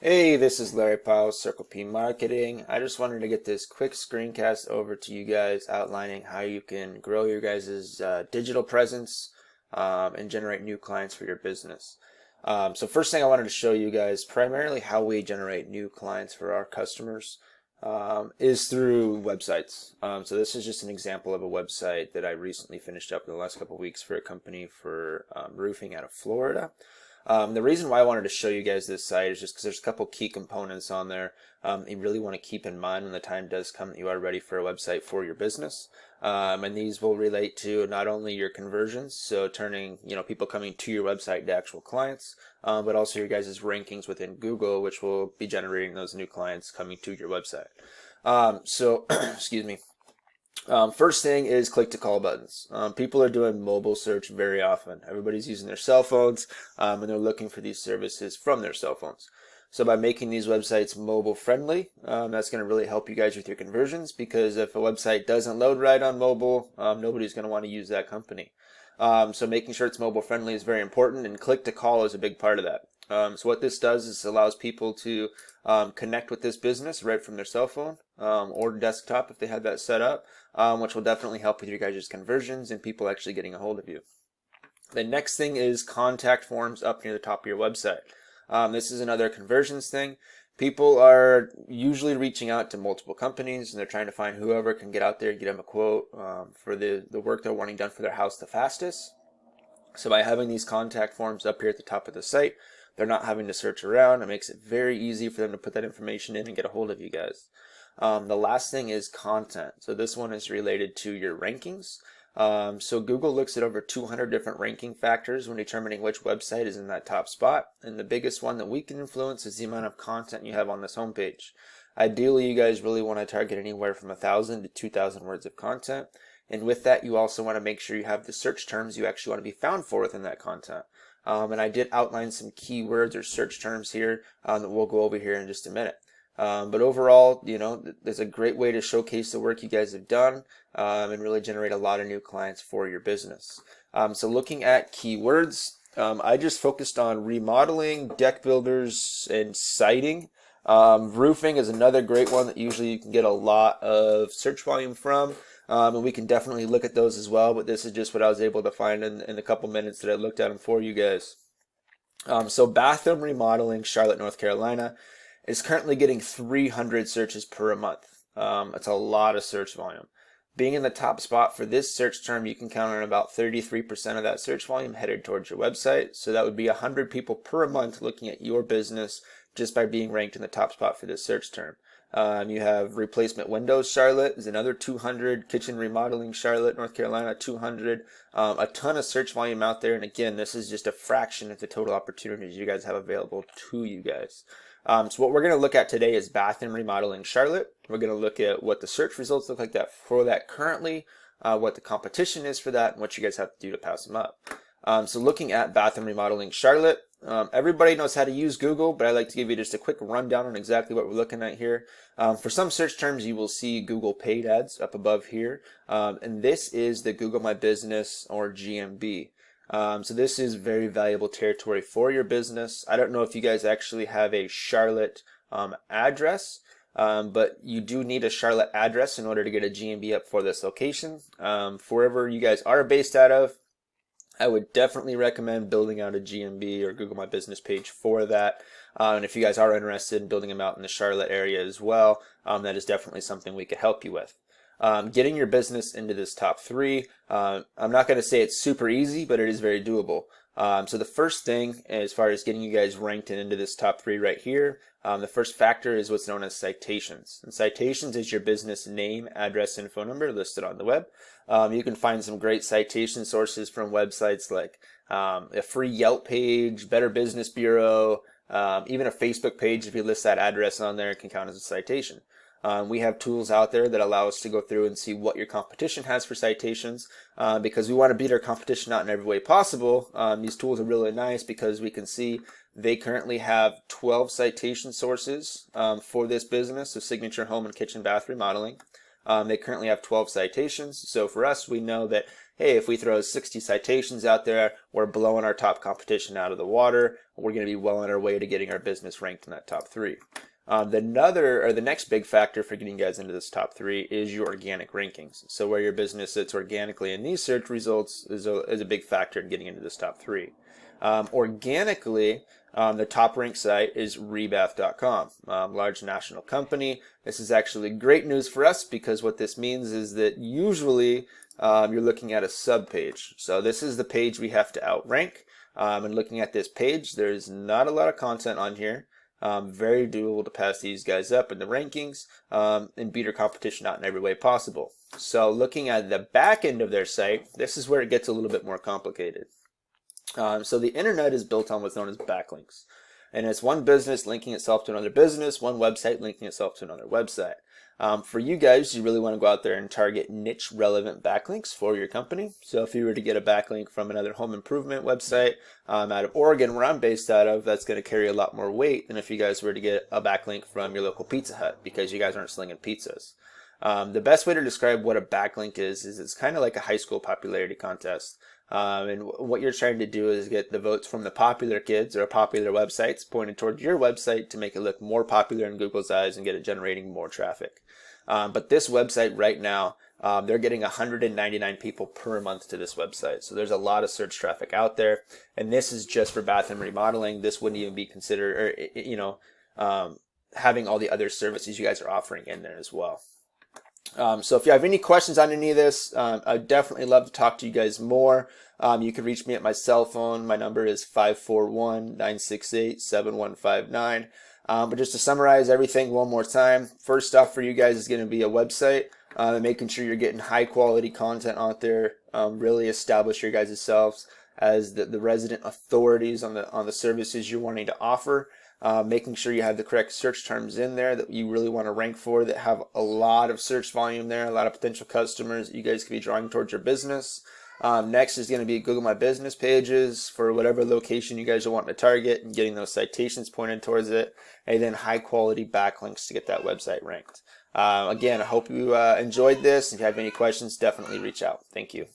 Hey, this is Larry Powell, Circle P Marketing. I just wanted to get this quick screencast over to you guys outlining how you can grow your guys' digital presence and generate new clients for your business. So first thing I wanted to show you guys primarily how we generate new clients for our customers is through websites. So this is just an example of a website that I recently finished up in the last couple of weeks for a company for roofing out of Florida. The reason why I wanted to show you guys this site is just because there's a couple key components on there you really want to keep in mind when the time does come that you are ready for a website for your business. And these will relate to not only your conversions, so turning people coming to your website to actual clients, but also your guys' rankings within Google, which will be generating those new clients coming to your website. So excuse me. First thing is click to call buttons. People are doing mobile search very often. Everybody's using their cell phones and they're looking for these services from their cell phones. So by making these websites mobile friendly, that's going to really help you guys with your conversions, because if a website doesn't load right on mobile, nobody's going to want to use that company. So making sure it's mobile friendly is very important, and click to call is a big part of that. So what this does is allows people to connect with this business right from their cell phone or desktop if they have that set up, which will definitely help with your guys' conversions and people actually getting a hold of you. The next thing is contact forms up near the top of your website. This is another conversions thing. People are usually reaching out to multiple companies and they're trying to find whoever can get out there and get them a quote for the work they're wanting done for their house the fastest. So by having these contact forms up here at the top of the site, they're not having to search around. It makes it very easy for them to put that information in and get a hold of you guys. The last thing is content. So this one is related to your rankings. So Google looks at over 200 different ranking factors when determining which website is in that top spot. And the biggest one that we can influence is the amount of content you have on this homepage. Ideally, you guys really want to target anywhere from 1,000 to 2,000 words of content. And with that, you also want to make sure you have the search terms you actually want to be found for within that content. And I did outline some keywords or search terms here that we'll go over here in just a minute. But overall, there's a great way to showcase the work you guys have done and really generate a lot of new clients for your business. So looking at keywords, I just focused on remodeling, deck builders, and siding. Roofing is another great one that usually you can get a lot of search volume from. And we can definitely look at those as well, but this is just what I was able to find in the couple minutes that I looked at them for you guys. So bathroom remodeling, Charlotte, North Carolina, is currently getting 300 searches per month. It's a lot of search volume. Being in the top spot for this search term, you can count on about 33% of that search volume headed towards your website. So that would be 100 people per month looking at your business just by being ranked in the top spot for this search term. You have replacement windows, Charlotte is another 200, kitchen remodeling, Charlotte, North Carolina, 200, a ton of search volume out there. And again, this is just a fraction of the total opportunities you guys have available to you guys. So what we're going to look at today is bathroom remodeling, Charlotte. We're going to look at what the search results look like for that currently, what the competition is for that, and what you guys have to do to pass them up. So looking at bathroom remodeling, Charlotte, everybody knows how to use Google, but I like to give you just a quick rundown on exactly what we're looking at here. For some search terms, you will see Google paid ads up above here, and this is the Google My Business or GMB. So this is very valuable territory for your business. I don't know if you guys actually have a Charlotte address, but you do need a Charlotte address in order to get a GMB up for this location. For wherever you guys are based out of, I would definitely recommend building out a GMB or Google My Business page for that. And if you guys are interested in building them out in the Charlotte area as well, that is definitely something we could help you with. Getting your business into this top 3, I'm not going to say it's super easy, but it is very doable. So the first thing, as far as getting you guys ranked into this top 3 right here, the first factor is what's known as citations. And citations is your business name, address, and phone number listed on the web. You can find some great citation sources from websites like a free Yelp page, Better Business Bureau, even a Facebook page. If you list that address on there, it can count as a citation. We have tools out there that allow us to go through and see what your competition has for citations because we want to beat our competition out in every way possible. These tools are really nice because we can see they currently have 12 citation sources for this business of signature home and kitchen bath remodeling. They currently have 12 citations. So for us, we know that hey, if we throw 60 citations out there, we're blowing our top competition out of the water. We're going to be well on our way to getting our business ranked in that top 3. The next big factor for getting you guys into this top 3 is your organic rankings. So where your business sits organically in these search results is a big factor in getting into this top 3. Organically, the top ranked site is rebath.com, large national company. This is actually great news for us because what this means is that usually you're looking at a sub page. So this is the page we have to outrank. And looking at this page, there's not a lot of content on here. Very doable to pass these guys up in the rankings and beat our competition out in every way possible. So looking at the back end of their site, this is where it gets a little bit more complicated. So the internet is built on what's known as backlinks. And it's one business linking itself to another business, one website linking itself to another website. For you guys, you really want to go out there and target niche relevant backlinks for your company. So if you were to get a backlink from another home improvement website out of Oregon, where I'm based out of, that's going to carry a lot more weight than if you guys were to get a backlink from your local Pizza Hut because you guys aren't slinging pizzas. The best way to describe what a backlink is it's kind of like a high school popularity contest. And what you're trying to do is get the votes from the popular kids or popular websites pointed towards your website to make it look more popular in Google's eyes and get it generating more traffic. But this website right now, they're getting 199 people per month to this website. So there's a lot of search traffic out there. And this is just for bath and remodeling. This wouldn't even be considered, having all the other services you guys are offering in there as well. So if you have any questions on any of this, I'd definitely love to talk to you guys more. You can reach me at my cell phone. My number is 541-968-7159. But just to summarize everything one more time, first off for you guys is going to be a website, making sure you're getting high quality content out there, really establish your guys' selves as the resident authorities on the services you're wanting to offer. Making sure you have the correct search terms in there that you really want to rank for, that have a lot of search volume there, a lot of potential customers that you guys could be drawing towards your business. Next is going to be Google My Business pages for whatever location you guys are wanting to target and getting those citations pointed towards it, and then high quality backlinks to get that website ranked. Again, I hope you enjoyed this. If you have any questions, definitely reach out. Thank you.